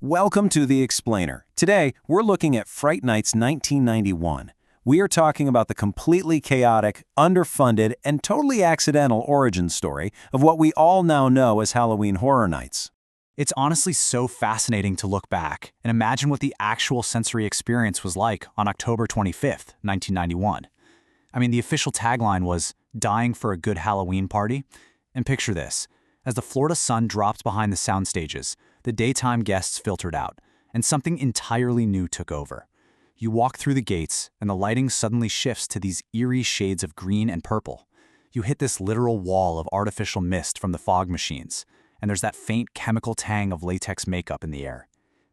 Welcome to The Explainer. Today, we're looking at Fright Nights 1991. We are talking about the completely chaotic, underfunded, and totally accidental origin story of what we all now know as Halloween Horror Nights. It's honestly so fascinating to look back and imagine what the actual sensory experience was like on October 25th, 1991. I mean, the official tagline was, "Dying for a good Halloween party." And picture this. As the Florida sun dropped behind the sound stages, the daytime guests filtered out, and something entirely new took over. You walk through the gates, and the lighting suddenly shifts to these eerie shades of green and purple. You hit this literal wall of artificial mist from the fog machines, and there's that faint chemical tang of latex makeup in the air.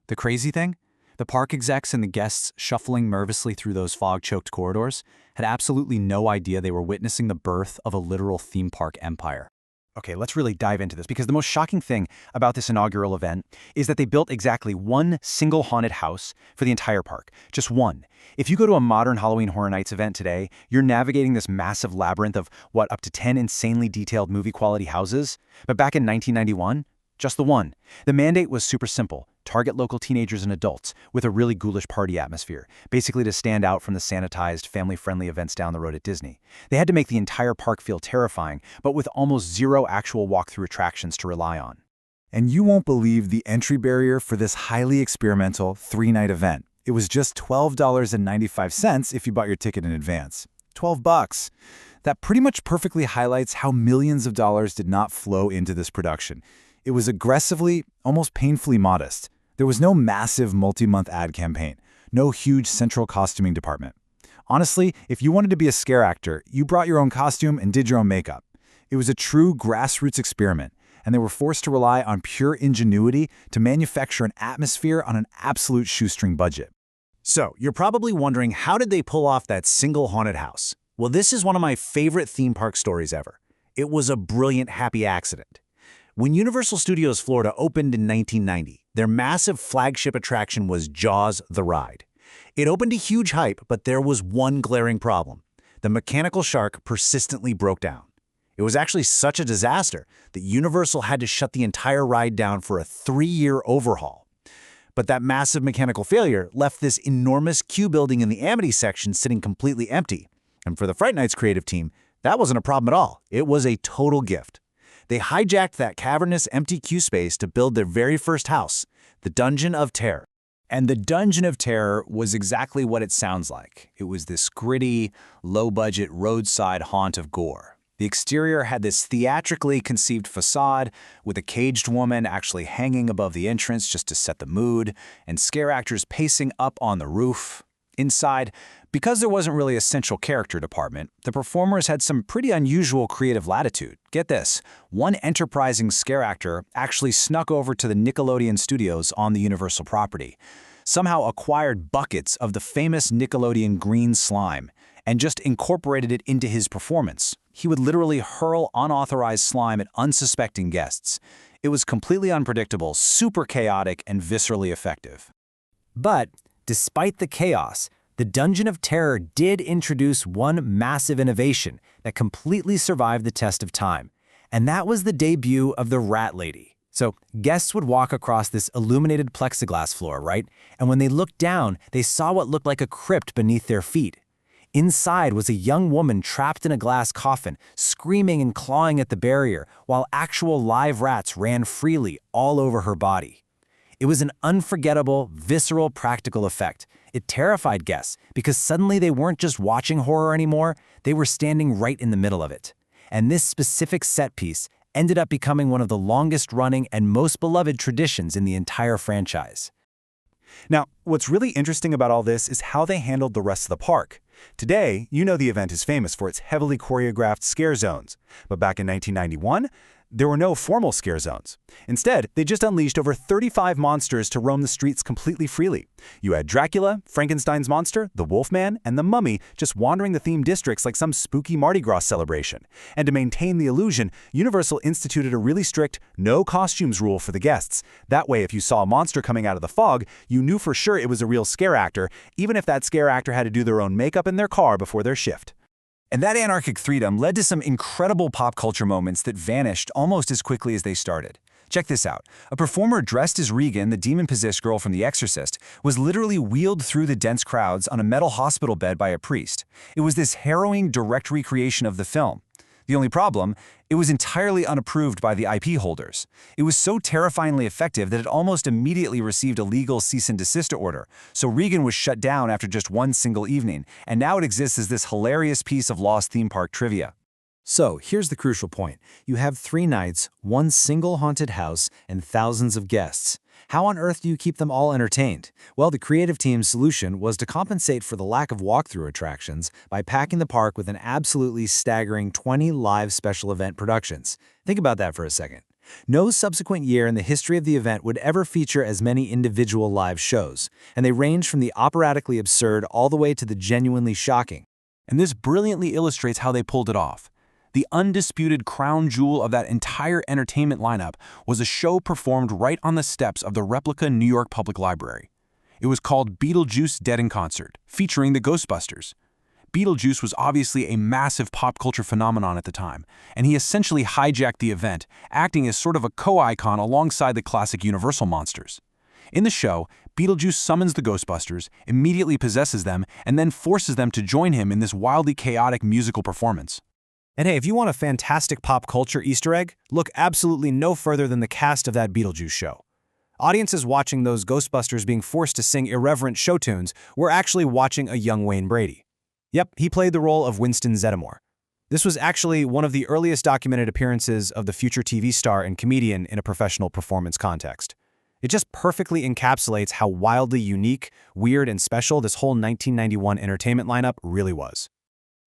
The crazy thing? The park execs and the guests shuffling nervously through those fog-choked corridors had absolutely no idea they were witnessing the birth of a literal theme park empire. Okay, let's really dive into this because the most shocking thing about this inaugural event is that they built exactly one single haunted house for the entire park. Just one. If you go to a modern Halloween Horror Nights event today, you're navigating this massive labyrinth of, up to 10 insanely detailed movie-quality houses? But back in 1991, just the one. The mandate was super simple. Target local teenagers and adults with a really ghoulish party atmosphere, basically to stand out from the sanitized, family-friendly events down the road at Disney. They had to make the entire park feel terrifying, but with almost zero actual walkthrough attractions to rely on. And you won't believe the entry barrier for this highly experimental three-night event. It was just $12.95 if you bought your ticket in advance. $12. That pretty much perfectly highlights how millions of dollars did not flow into this production. It was aggressively, almost painfully modest. There was no massive multi-month ad campaign, no huge central costuming department. Honestly, if you wanted to be a scare actor, you brought your own costume and did your own makeup. It was a true grassroots experiment, and they were forced to rely on pure ingenuity to manufacture an atmosphere on an absolute shoestring budget. So, you're probably wondering, how did they pull off that single haunted house? Well, this is one of my favorite theme park stories ever. It was a brilliant, happy accident. When Universal Studios Florida opened in 1990, their massive flagship attraction was Jaws the Ride. It opened to huge hype, but there was one glaring problem. The mechanical shark persistently broke down. It was actually such a disaster that Universal had to shut the entire ride down for a 3-year overhaul. But that massive mechanical failure left this enormous queue building in the Amity section sitting completely empty. And for the Fright Nights creative team, that wasn't a problem at all. It was a total gift. They hijacked that cavernous, empty queue space to build their very first house, the Dungeon of Terror. And the Dungeon of Terror was exactly what it sounds like. It was this gritty, low-budget roadside haunt of gore. The exterior had this theatrically conceived facade with a caged woman actually hanging above the entrance just to set the mood, and scare actors pacing up on the roof. Inside, because there wasn't really a central character department, the performers had some pretty unusual creative latitude. Get this, one enterprising scare actor actually snuck over to the Nickelodeon studios on the Universal property, somehow acquired buckets of the famous Nickelodeon green slime, and just incorporated it into his performance. He would literally hurl unauthorized slime at unsuspecting guests. It was completely unpredictable, super chaotic, and viscerally effective. But despite the chaos, the Dungeon of Terror did introduce one massive innovation that completely survived the test of time, and that was the debut of the Rat Lady. So guests would walk across this illuminated plexiglass floor, right? And when they looked down, they saw what looked like a crypt beneath their feet. Inside was a young woman trapped in a glass coffin, screaming and clawing at the barrier, while actual live rats ran freely all over her body. It was an unforgettable, visceral, practical effect. It terrified guests because suddenly they weren't just watching horror anymore, they were standing right in the middle of it. And this specific set piece ended up becoming one of the longest-running and most beloved traditions in the entire franchise. Now, what's really interesting about all this is how they handled the rest of the park. Today, you know the event is famous for its heavily choreographed scare zones, but back in 1991, there were no formal scare zones. Instead, they just unleashed over 35 monsters to roam the streets completely freely. You had Dracula, Frankenstein's monster, the Wolfman, and the Mummy just wandering the themed districts like some spooky Mardi Gras celebration. And to maintain the illusion, Universal instituted a really strict no costumes rule for the guests. That way, if you saw a monster coming out of the fog, you knew for sure it was a real scare actor, even if that scare actor had to do their own makeup in their car before their shift. And that anarchic freedom led to some incredible pop culture moments that vanished almost as quickly as they started. Check this out. A performer dressed as Regan, the demon-possessed girl from The Exorcist, was literally wheeled through the dense crowds on a metal hospital bed by a priest. It was this harrowing direct recreation of the film. The only problem, it was entirely unapproved by the IP holders. It was so terrifyingly effective that it almost immediately received a legal cease and desist order, so Regan was shut down after just one single evening, and now it exists as this hilarious piece of lost theme park trivia. So, here's the crucial point. You have 3 nights, one single haunted house, and thousands of guests. How on earth do you keep them all entertained? Well, the creative team's solution was to compensate for the lack of walkthrough attractions by packing the park with an absolutely staggering 20 live special event productions. Think about that for a second. No subsequent year in the history of the event would ever feature as many individual live shows, and they range from the operatically absurd all the way to the genuinely shocking. And this brilliantly illustrates how they pulled it off. The undisputed crown jewel of that entire entertainment lineup was a show performed right on the steps of the replica New York Public Library. It was called Beetlejuice Dead in Concert, featuring the Ghostbusters. Beetlejuice was obviously a massive pop culture phenomenon at the time, and he essentially hijacked the event, acting as sort of a co-icon alongside the classic Universal monsters. In the show, Beetlejuice summons the Ghostbusters, immediately possesses them, and then forces them to join him in this wildly chaotic musical performance. And hey, if you want a fantastic pop culture Easter egg, look absolutely no further than the cast of that Beetlejuice show. Audiences watching those Ghostbusters being forced to sing irreverent show tunes were actually watching a young Wayne Brady. Yep, he played the role of Winston Zeddemore. This was actually one of the earliest documented appearances of the future TV star and comedian in a professional performance context. It just perfectly encapsulates how wildly unique, weird, and special this whole 1991 entertainment lineup really was.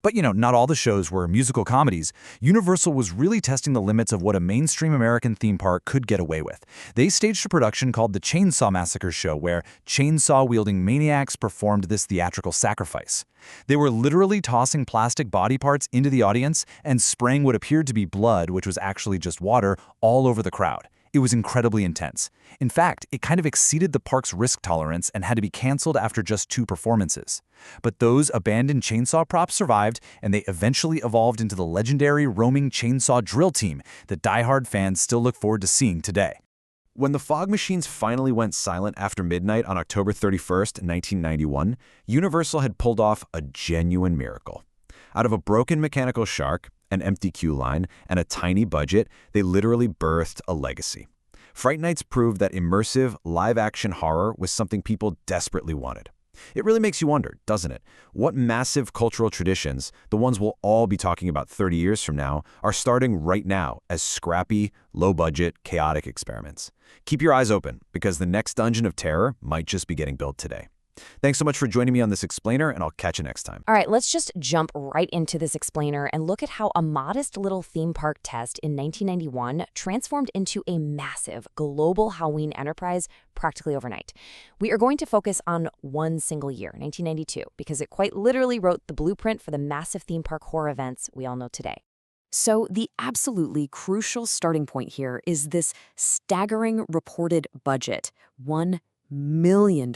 But not all the shows were musical comedies. Universal was really testing the limits of what a mainstream American theme park could get away with. They staged a production called The Chainsaw Massacre Show, where chainsaw-wielding maniacs performed this theatrical sacrifice. They were literally tossing plastic body parts into the audience and spraying what appeared to be blood, which was actually just water, all over the crowd. It was incredibly intense. In fact, it kind of exceeded the park's risk tolerance and had to be canceled after just 2 performances. But those abandoned chainsaw props survived, and they eventually evolved into the legendary roaming chainsaw drill team that diehard fans still look forward to seeing today. When the fog machines finally went silent after midnight on October 31st, 1991, Universal had pulled off a genuine miracle. Out of a broken mechanical shark, an empty queue line, and a tiny budget, they literally birthed a legacy. Fright Nights proved that immersive, live-action horror was something people desperately wanted. It really makes you wonder, doesn't it? What massive cultural traditions, the ones we'll all be talking about 30 years from now, are starting right now as scrappy, low-budget, chaotic experiments? Keep your eyes open, because the next Dungeon of Terror might just be getting built today. Thanks so much for joining me on this explainer, and I'll catch you next time. All right, let's just jump right into this explainer and look at how a modest little theme park test in 1991 transformed into a massive global Halloween enterprise practically overnight. We are going to focus on one single year, 1992, because it quite literally wrote the blueprint for the massive theme park horror events we all know today. So the absolutely crucial starting point here is this staggering reported budget, $1 million.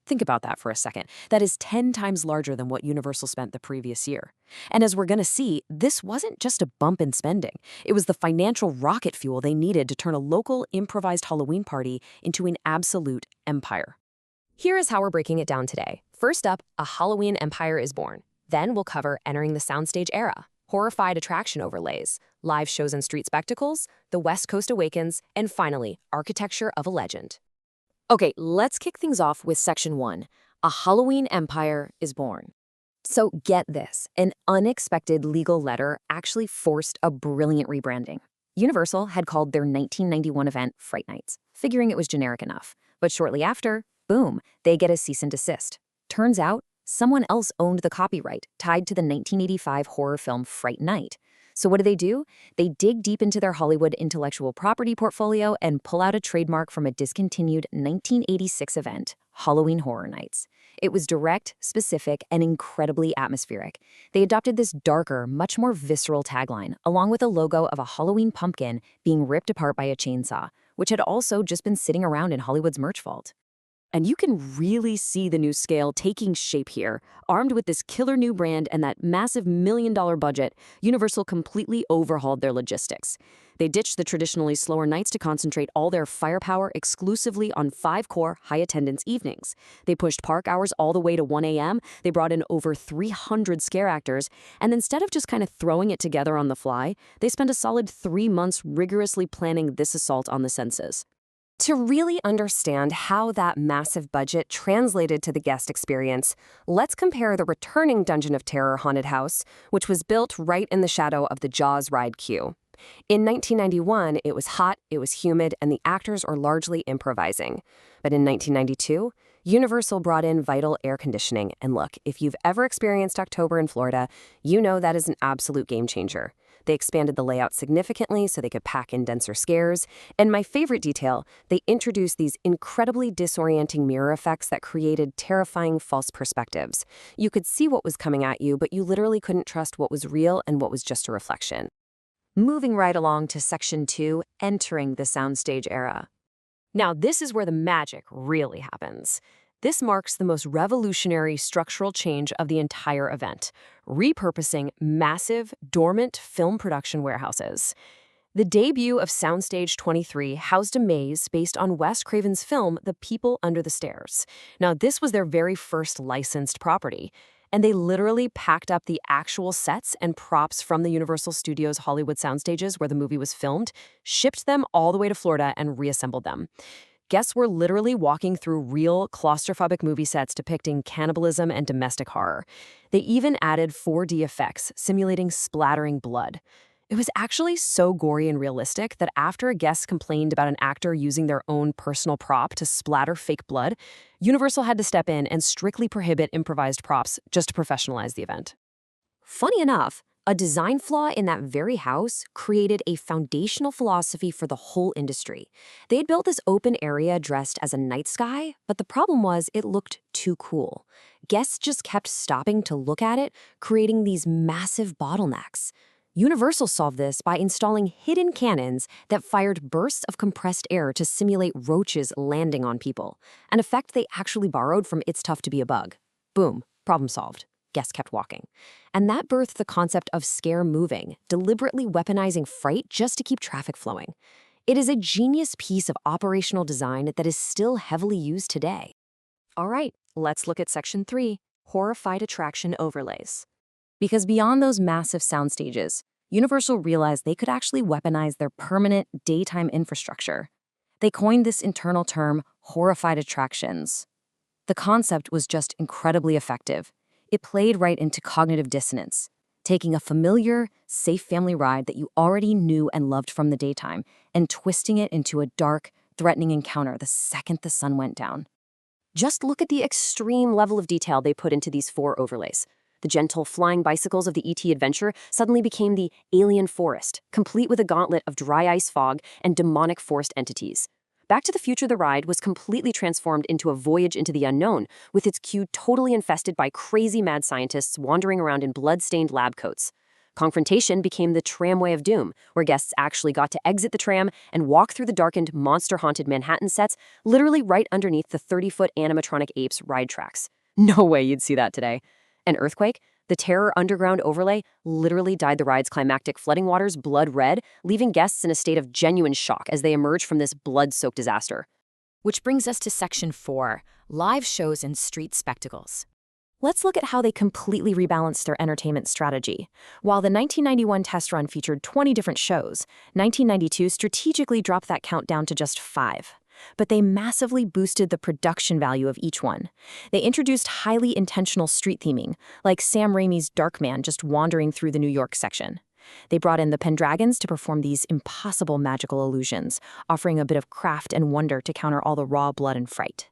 Think about that for a second. That is 10 times larger than what Universal spent the previous year. And as we're going to see, this wasn't just a bump in spending. It was the financial rocket fuel they needed to turn a local improvised Halloween party into an absolute empire. Here is how we're breaking it down today. First up, a Halloween empire is born. Then we'll cover entering the soundstage era, horrified attraction overlays, live shows and street spectacles, the West Coast awakens, and finally, architecture of a legend. Okay, let's kick things off with Section 1. A Halloween empire is born. So get this, an unexpected legal letter actually forced a brilliant rebranding. Universal had called their 1991 event Fright Nights, figuring it was generic enough. But shortly after, boom, they get a cease and desist. Turns out, someone else owned the copyright tied to the 1985 horror film Fright Night. So what do? They dig deep into their Hollywood intellectual property portfolio and pull out a trademark from a discontinued 1986 event, Halloween Horror Nights. It was direct, specific, and incredibly atmospheric. They adopted this darker, much more visceral tagline, along with a logo of a Halloween pumpkin being ripped apart by a chainsaw, which had also just been sitting around in Hollywood's merch vault. And you can really see the new scale taking shape here. Armed with this killer new brand and that massive $1 million budget, Universal completely overhauled their logistics. They ditched the traditionally slower nights to concentrate all their firepower exclusively on 5 core high-attendance evenings. They pushed park hours all the way to 1 a.m., they brought in over 300 scare actors, and instead of just kind of throwing it together on the fly, they spent a solid 3 months rigorously planning this assault on the senses. To really understand how that massive budget translated to the guest experience, let's compare the returning Dungeon of Terror haunted house, which was built right in the shadow of the Jaws ride queue. In 1991, it was hot, it was humid, and the actors were largely improvising. But in 1992, Universal brought in vital air conditioning, and look, if you've ever experienced October in Florida, you know that is an absolute game changer. They expanded the layout significantly so they could pack in denser scares. And my favorite detail, they introduced these incredibly disorienting mirror effects that created terrifying false perspectives. You could see what was coming at you, but you literally couldn't trust what was real and what was just a reflection. Moving right along to Section 2, entering the soundstage era. Now, this is where the magic really happens. This marks the most revolutionary structural change of the entire event, repurposing massive, dormant film production warehouses. The debut of Soundstage 23 housed a maze based on Wes Craven's film The People Under the Stairs. Now, this was their very first licensed property, and they literally packed up the actual sets and props from the Universal Studios Hollywood soundstages where the movie was filmed, shipped them all the way to Florida, and reassembled them. Guests were literally walking through real, claustrophobic movie sets depicting cannibalism and domestic horror. They even added 4D effects, simulating splattering blood. It was actually so gory and realistic that after a guest complained about an actor using their own personal prop to splatter fake blood, Universal had to step in and strictly prohibit improvised props just to professionalize the event. Funny enough, a design flaw in that very house created a foundational philosophy for the whole industry. They had built this open area dressed as a night sky, but the problem was it looked too cool. Guests just kept stopping to look at it, creating these massive bottlenecks. Universal solved this by installing hidden cannons that fired bursts of compressed air to simulate roaches landing on people, an effect they actually borrowed from It's Tough to Be a Bug. Boom, problem solved. Guests kept walking. And that birthed the concept of scare moving, deliberately weaponizing fright just to keep traffic flowing. It is a genius piece of operational design that is still heavily used today. All right, let's look at Section 3, horrified attraction overlays. Because beyond those massive sound stages, Universal realized they could actually weaponize their permanent daytime infrastructure. They coined this internal term, horrified attractions. The concept was just incredibly effective. It played right into cognitive dissonance, taking a familiar, safe family ride that you already knew and loved from the daytime and twisting it into a dark, threatening encounter the second the sun went down. Just look at the extreme level of detail they put into these 4 overlays. The gentle flying bicycles of the E.T. adventure suddenly became the alien forest, complete with a gauntlet of dry ice fog and demonic forest entities. Back to the Future the ride was completely transformed into a voyage into the unknown, with its queue totally infested by crazy mad scientists wandering around in blood-stained lab coats. Confrontation became the Tramway of Doom, where guests actually got to exit the tram and walk through the darkened, monster-haunted Manhattan sets, literally right underneath the 30-foot animatronic apes ride tracks. No way you'd see that today. And Earthquake, the Terror Underground overlay, literally dyed the ride's climactic flooding waters blood red, leaving guests in a state of genuine shock as they emerge from this blood-soaked disaster. Which brings us to Section 4, live shows and street spectacles. Let's look at how they completely rebalanced their entertainment strategy. While the 1991 test run featured 20 different shows, 1992 strategically dropped that count down to just 5. But they massively boosted the production value of each one. They introduced highly intentional street theming, like Sam Raimi's Darkman just wandering through the New York section. They brought in the Pendragons to perform these impossible magical illusions, offering a bit of craft and wonder to counter all the raw blood and fright.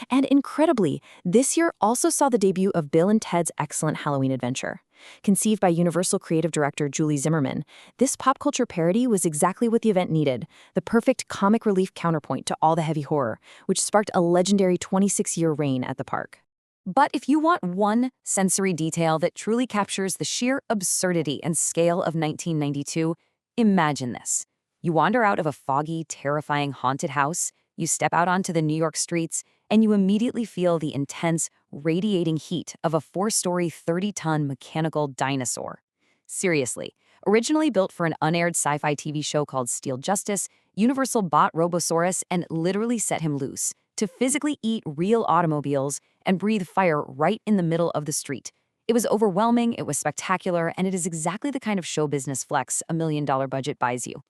And incredibly, this year also saw the debut of Bill and Ted's Excellent Halloween Adventure. Conceived by Universal creative director Julie Zimmerman, this pop culture parody was exactly what the event needed, the perfect comic relief counterpoint to all the heavy horror, which sparked a legendary 26-year reign at the park. But if you want one sensory detail that truly captures the sheer absurdity and scale of 1992, imagine this. You wander out of a foggy, terrifying haunted house, you step out onto the New York streets, and you immediately feel the intense, radiating heat of a 4-story, 30-ton mechanical dinosaur. Seriously, originally built for an unaired sci-fi TV show called Steel Justice, Universal bought Robosaurus and literally set him loose to physically eat real automobiles and breathe fire right in the middle of the street. It was overwhelming, it was spectacular, and it is exactly the kind of show business flex a $1 million budget buys you.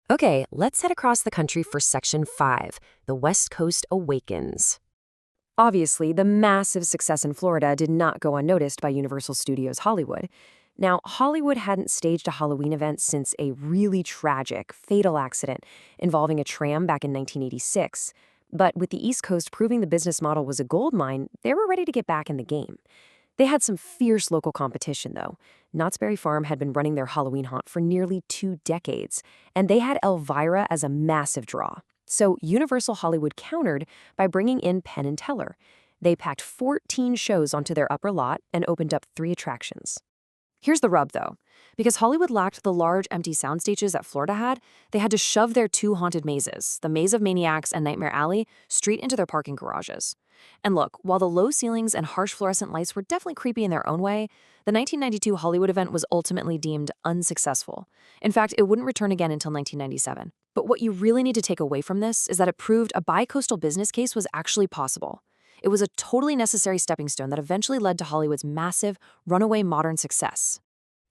Okay, let's head across the country for Section 5, The West Coast Awakens. Obviously, the massive success in Florida did not go unnoticed by Universal Studios Hollywood. Now, Hollywood hadn't staged a Halloween event since a really tragic, fatal accident involving a tram back in 1986. But with the East Coast proving the business model was a gold mine, they were ready to get back in the game. They had some fierce local competition, though. Knott's Berry Farm had been running their Halloween haunt for nearly 2 decades, and they had Elvira as a massive draw. So Universal Hollywood countered by bringing in Penn and Teller. They packed 14 shows onto their upper lot and opened up 3 attractions. Here's the rub, though. Because Hollywood lacked the large, empty sound stages that Florida had, they had to shove their 2 haunted mazes, the Maze of Maniacs and Nightmare Alley, straight into their parking garages. And look, while the low ceilings and harsh fluorescent lights were definitely creepy in their own way, the 1992 Hollywood event was ultimately deemed unsuccessful. In fact, it wouldn't return again until 1997. But what you really need to take away from this is that it proved a bi-coastal business case was actually possible. It was a totally necessary stepping stone that eventually led to Hollywood's massive, runaway modern success.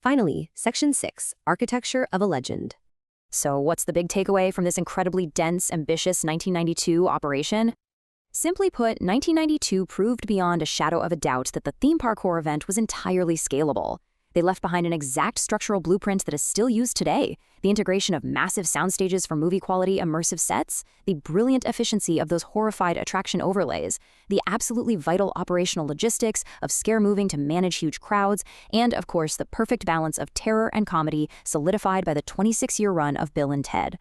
Finally, Section 6, Architecture of a Legend. So what's the big takeaway from this incredibly dense, ambitious 1992 operation? Simply put, 1992 proved beyond a shadow of a doubt that the theme park horror event was entirely scalable. They left behind an exact structural blueprint that is still used today, the integration of massive sound stages for movie-quality immersive sets, the brilliant efficiency of those horrified attraction overlays, the absolutely vital operational logistics of scare moving to manage huge crowds, and, of course, the perfect balance of terror and comedy solidified by the 26-year run of Bill and Ted.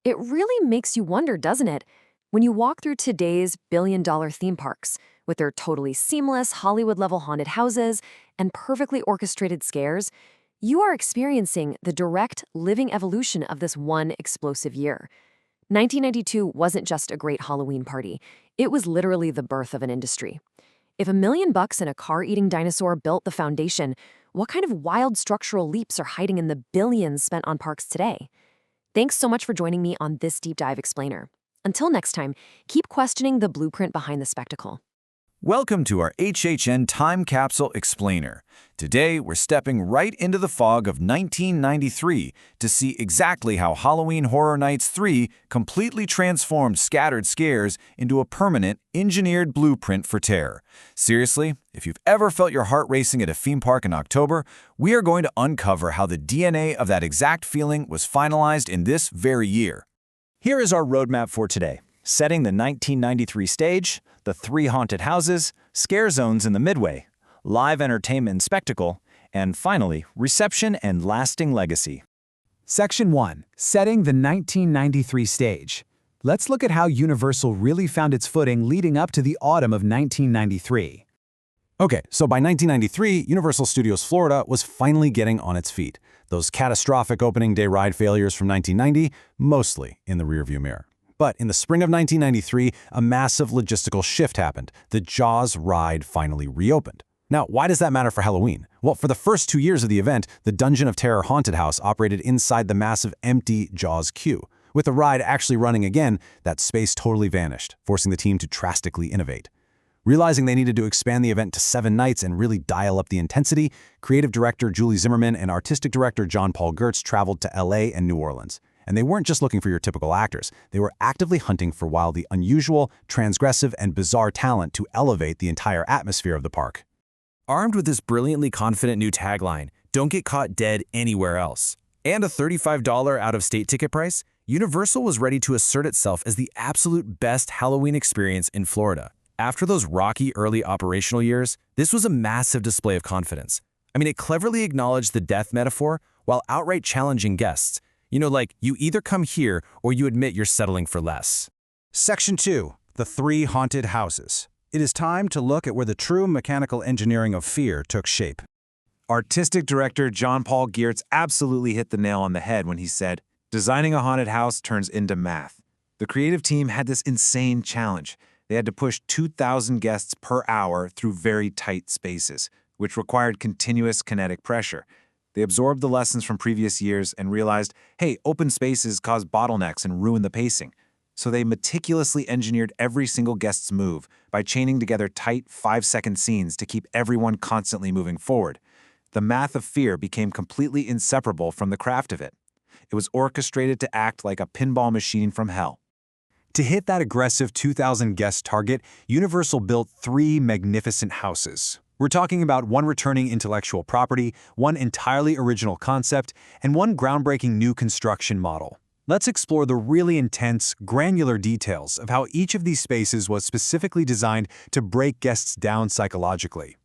It really makes you wonder, doesn't it? When you walk through today's billion-dollar theme parks, with their totally seamless Hollywood-level haunted houses and perfectly orchestrated scares, you are experiencing the direct, living evolution of this one explosive year. 1992 wasn't just a great Halloween party. It was literally the birth of an industry. If $1 million and a car-eating dinosaur built the foundation, what kind of wild structural leaps are hiding in the billions spent on parks today? Thanks so much for joining me on this deep dive explainer. Until next time, keep questioning the blueprint behind the spectacle. Welcome to our HHN Time Capsule Explainer. Today, we're stepping right into the fog of 1993 to see exactly how Halloween Horror Nights 3 completely transformed scattered scares into a permanent, engineered blueprint for terror. Seriously, if you've ever felt your heart racing at a theme park in October, we are going to uncover how the DNA of that exact feeling was finalized in this very year. Here is our roadmap for today. Setting the 1993 stage, the 3 haunted houses, scare zones in the midway, live entertainment and spectacle, and finally, reception and lasting legacy. Section 1. Setting the 1993 stage. Let's look at how Universal really found its footing leading up to the autumn of 1993. Okay, so by 1993, Universal Studios Florida was finally getting on its feet. Those catastrophic opening day ride failures from 1990, mostly in the rearview mirror. But in the spring of 1993, a massive logistical shift happened. The Jaws ride finally reopened. Now, why does that matter for Halloween? Well, for the first 2 years of the event, the Dungeon of Terror Haunted House operated inside the massive empty Jaws queue. With the ride actually running again, that space totally vanished, forcing the team to drastically innovate. Realizing they needed to expand the event to 7 nights and really dial up the intensity, creative director Julie Zimmerman and artistic director John Paul Gertz traveled to LA and New Orleans. And they weren't just looking for your typical actors. They were actively hunting for wildly unusual, transgressive, and bizarre talent to elevate the entire atmosphere of the park. Armed with this brilliantly confident new tagline, "Don't get caught dead anywhere else," and a $35 out-of-state ticket price, Universal was ready to assert itself as the absolute best Halloween experience in Florida. After those rocky early operational years, this was a massive display of confidence. I mean, it cleverly acknowledged the death metaphor while outright challenging guests. You know, like, you either come here or you admit you're settling for less. Section 2. The 3 haunted houses. It is time to look at where the true mechanical engineering of fear took shape. Artistic director John Paul Gertz absolutely hit the nail on the head when he said, "Designing a haunted house turns into math." The creative team had this insane challenge: They had to push 2,000 guests per hour through very tight spaces, which required continuous kinetic pressure. They absorbed the lessons from previous years and realized, hey, open spaces cause bottlenecks and ruin the pacing. So they meticulously engineered every single guest's move by chaining together tight 5-second scenes to keep everyone constantly moving forward. The math of fear became completely inseparable from the craft of it. It was orchestrated to act like a pinball machine from hell. To hit that aggressive 2,000 guest target, Universal built 3 magnificent houses. We're talking about one returning intellectual property, one entirely original concept, and one groundbreaking new construction model. Let's explore the really intense, granular details of how each of these spaces was specifically designed to break guests down psychologically.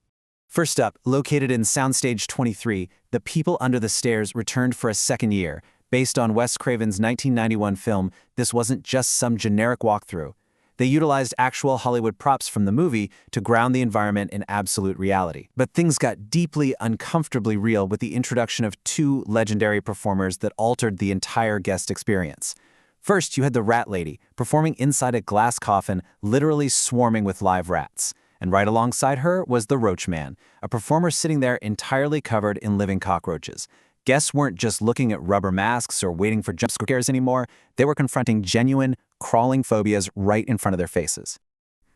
First up, located in Soundstage 23, The People Under the Stairs returned for a second year. Based on Wes Craven's 1991 film, this wasn't just some generic walkthrough. They utilized actual Hollywood props from the movie to ground the environment in absolute reality. But things got deeply, uncomfortably real with the introduction of 2 legendary performers that altered the entire guest experience. First, you had the Rat Lady, performing inside a glass coffin, literally swarming with live rats. And right alongside her was the Roach Man, a performer sitting there entirely covered in living cockroaches. Guests weren't just looking at rubber masks or waiting for jump scares anymore, they were confronting genuine, crawling phobias right in front of their faces.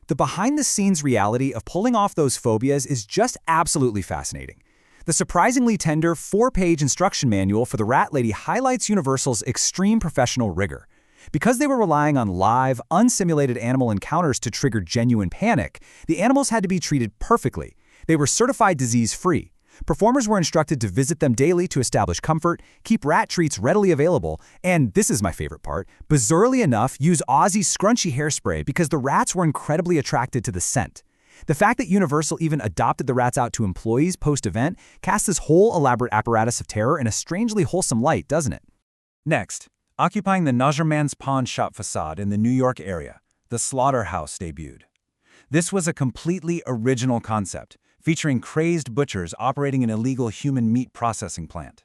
The behind-the-scenes reality of pulling off those phobias is just absolutely fascinating. The surprisingly tender 4-page instruction manual for the Rat Lady highlights Universal's extreme professional rigor. Because they were relying on live, unsimulated animal encounters to trigger genuine panic, the animals had to be treated perfectly. They were certified disease-free. Performers were instructed to visit them daily to establish comfort, keep rat treats readily available, and this is my favorite part, bizarrely enough, use Ozzy's scrunchy hairspray because the rats were incredibly attracted to the scent. The fact that Universal even adopted the rats out to employees post-event casts this whole elaborate apparatus of terror in a strangely wholesome light, doesn't it? Next, occupying the Nozerman's pawn shop facade in the New York area, the Slaughterhouse debuted. This was a completely original concept, featuring crazed butchers operating an illegal human meat processing plant.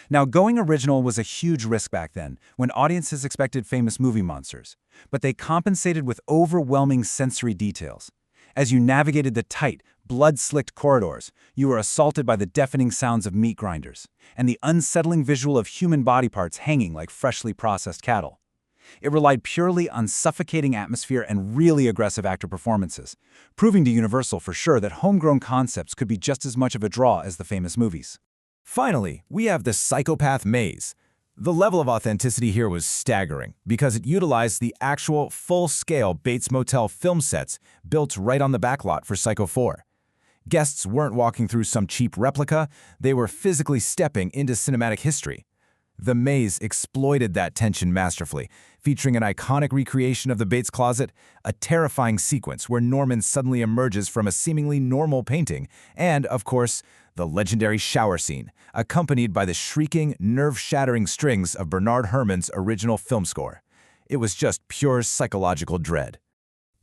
Now, going original was a huge risk back then, when audiences expected famous movie monsters, but they compensated with overwhelming sensory details. As you navigated the tight, blood-slicked corridors, you were assaulted by the deafening sounds of meat grinders, and the unsettling visual of human body parts hanging like freshly processed cattle. It relied purely on suffocating atmosphere and really aggressive actor performances, proving to Universal for sure that homegrown concepts could be just as much of a draw as the famous movies. Finally, we have the Psychopath Maze. The level of authenticity here was staggering because it utilized the actual full-scale Bates Motel film sets built right on the backlot for Psycho 4. Guests weren't walking through some cheap replica, they were physically stepping into cinematic history. The maze exploited that tension masterfully, featuring an iconic recreation of the Bates Closet, a terrifying sequence where Norman suddenly emerges from a seemingly normal painting, and, of course, the legendary shower scene, accompanied by the shrieking, nerve-shattering strings of Bernard Herrmann's original film score. It was just pure psychological dread.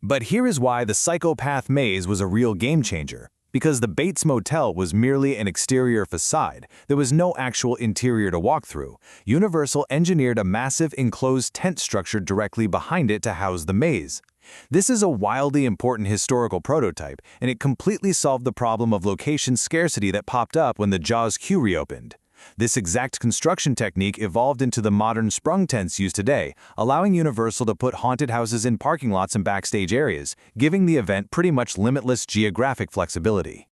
But here is why the Psychopath Maze was a real game-changer. Because the Bates Motel was merely an exterior facade, there was no actual interior to walk through. Universal engineered a massive enclosed tent structure directly behind it to house the maze. This is a wildly important historical prototype, and it completely solved the problem of location scarcity that popped up when the Jaws queue reopened. This exact construction technique evolved into the modern sprung tents used today, allowing Universal to put haunted houses in parking lots and backstage areas, giving the event pretty much limitless geographic flexibility.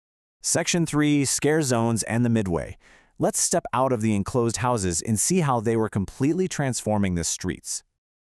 Section 3, Scare Zones and the Midway. Let's step out of the enclosed houses and see how they were completely transforming the streets.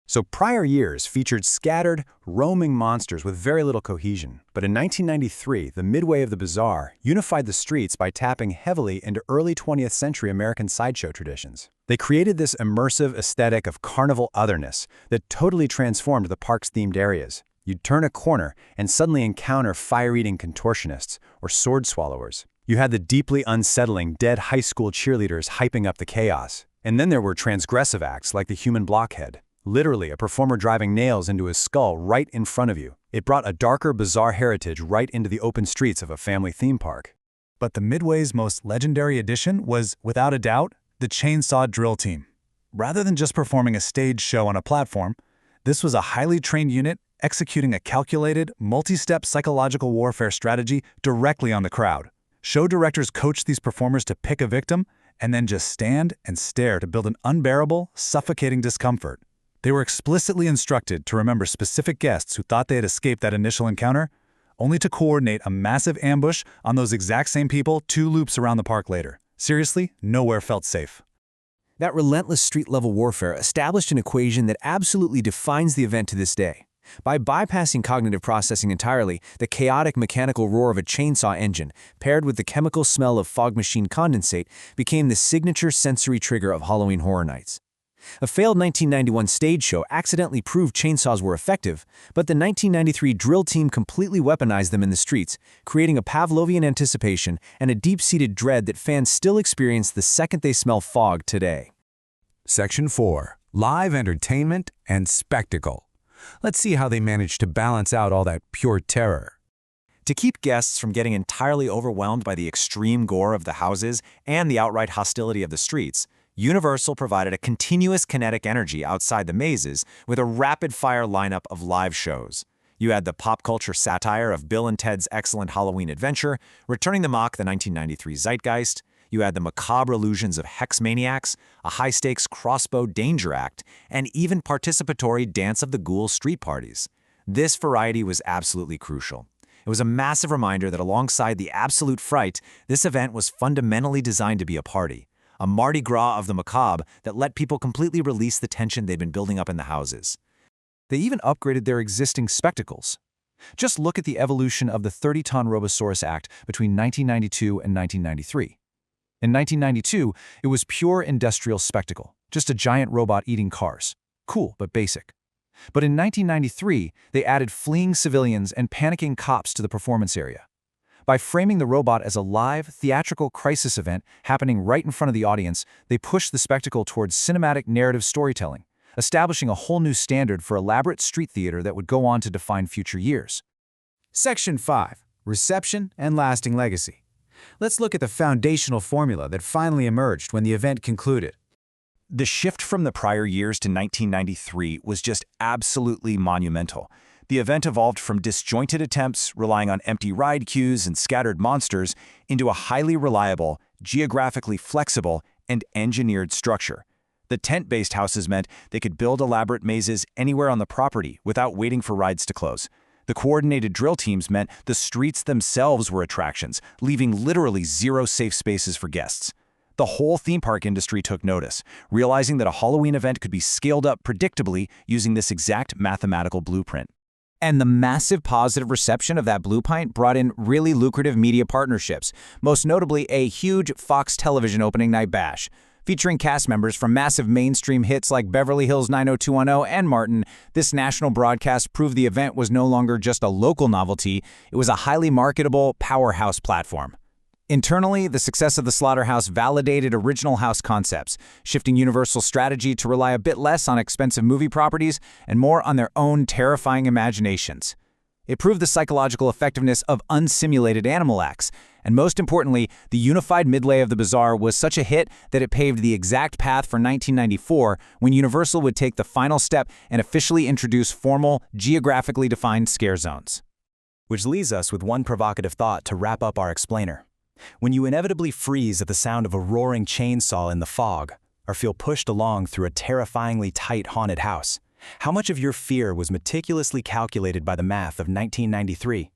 So prior years featured scattered, roaming monsters with very little cohesion. But in 1993, the Midway of the Bizarre unified the streets by tapping heavily into early 20th century American sideshow traditions. They created this immersive aesthetic of carnival otherness that totally transformed the park's themed areas. You'd turn a corner and suddenly encounter fire-eating contortionists or sword swallowers. You had the deeply unsettling dead high school cheerleaders hyping up the chaos. And then there were transgressive acts like the human blockhead. Literally, a performer driving nails into his skull right in front of you. It brought a darker, bizarre heritage right into the open streets of a family theme park. But the Midway's most legendary addition was, without a doubt, the Chainsaw Drill Team. Rather than just performing a stage show on a platform, this was a highly trained unit executing a calculated, multi-step psychological warfare strategy directly on the crowd. Show directors coached these performers to pick a victim and then just stand and stare to build an unbearable, suffocating discomfort. They were explicitly instructed to remember specific guests who thought they had escaped that initial encounter, only to coordinate a massive ambush on those exact same people 2 loops around the park later. Seriously, nowhere felt safe. That relentless street-level warfare established an equation that absolutely defines the event to this day. By bypassing cognitive processing entirely, the chaotic mechanical roar of a chainsaw engine, paired with the chemical smell of fog machine condensate, became the signature sensory trigger of Halloween Horror Nights. A failed 1991 stage show accidentally proved chainsaws were effective, but the 1993 drill team completely weaponized them in the streets, creating a Pavlovian anticipation and a deep-seated dread that fans still experience the second they smell fog today. Section 4. Live entertainment and spectacle. Let's see how they managed to balance out all that pure terror. To keep guests from getting entirely overwhelmed by the extreme gore of the houses and the outright hostility of the streets, Universal provided a continuous kinetic energy outside the mazes with a rapid-fire lineup of live shows. You had the pop culture satire of Bill and Ted's Excellent Halloween Adventure, returning to mock the 1993 zeitgeist. You had the macabre illusions of Hex Maniacs, a high-stakes crossbow danger act, and even participatory Dance of the Ghouls street parties. This variety was absolutely crucial. It was a massive reminder that alongside the absolute fright, this event was fundamentally designed to be a party. A Mardi Gras of the macabre that let people completely release the tension they'd been building up in the houses. They even upgraded their existing spectacles. Just look at the evolution of the 30-ton Robosaurus act between 1992 and 1993. In 1992, it was pure industrial spectacle, just a giant robot eating cars. Cool, but basic. But in 1993, they added fleeing civilians and panicking cops to the performance area. By framing the robot as a live, theatrical crisis event happening right in front of the audience, they pushed the spectacle towards cinematic narrative storytelling, establishing a whole new standard for elaborate street theater that would go on to define future years. Section 5. Reception and lasting legacy. Let's look at the foundational formula that finally emerged when the event concluded. The shift from the prior years to 1993 was just absolutely monumental. The event evolved from disjointed attempts relying on empty ride queues and scattered monsters into a highly reliable, geographically flexible, and engineered structure. The tent-based houses meant they could build elaborate mazes anywhere on the property without waiting for rides to close. The coordinated drill teams meant the streets themselves were attractions, leaving literally zero safe spaces for guests. The whole theme park industry took notice, realizing that a Halloween event could be scaled up predictably using this exact mathematical blueprint. And the massive positive reception of that blueprint brought in really lucrative media partnerships, most notably a huge Fox television opening night bash. Featuring cast members from massive mainstream hits like Beverly Hills 90210 and Martin, this national broadcast proved the event was no longer just a local novelty, it was a highly marketable powerhouse platform. Internally, the success of the Slaughterhouse validated original house concepts, shifting Universal's strategy to rely a bit less on expensive movie properties and more on their own terrifying imaginations. It proved the psychological effectiveness of unsimulated animal acts, and most importantly, the unified midlay of the bazaar was such a hit that it paved the exact path for 1994 when Universal would take the final step and officially introduce formal, geographically defined scare zones. Which leaves us with one provocative thought to wrap up our explainer. When you inevitably freeze at the sound of a roaring chainsaw in the fog, or feel pushed along through a terrifyingly tight haunted house, how much of your fear was meticulously calculated by the math of 1993?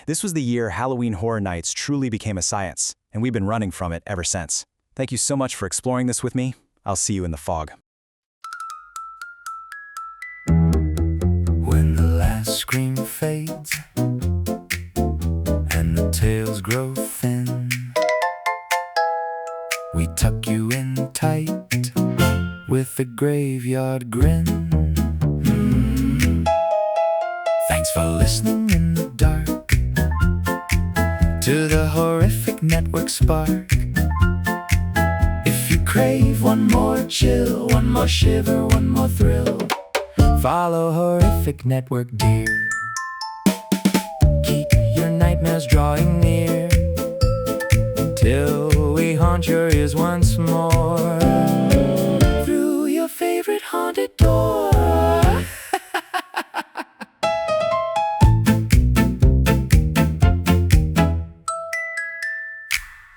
This was the year Halloween Horror Nights truly became a science, and we've been running from it ever since. Thank you so much for exploring this with me. I'll see you in the fog. When the last scream fades and the tales grow thin, we tuck you in tight with a graveyard grin. Thanks for listening in the dark to the Horrific Network spark. If you crave one more chill, one more shiver, one more thrill, follow Horrific Network, dear. Keep your nightmares drawing near till we haunt your ears once more.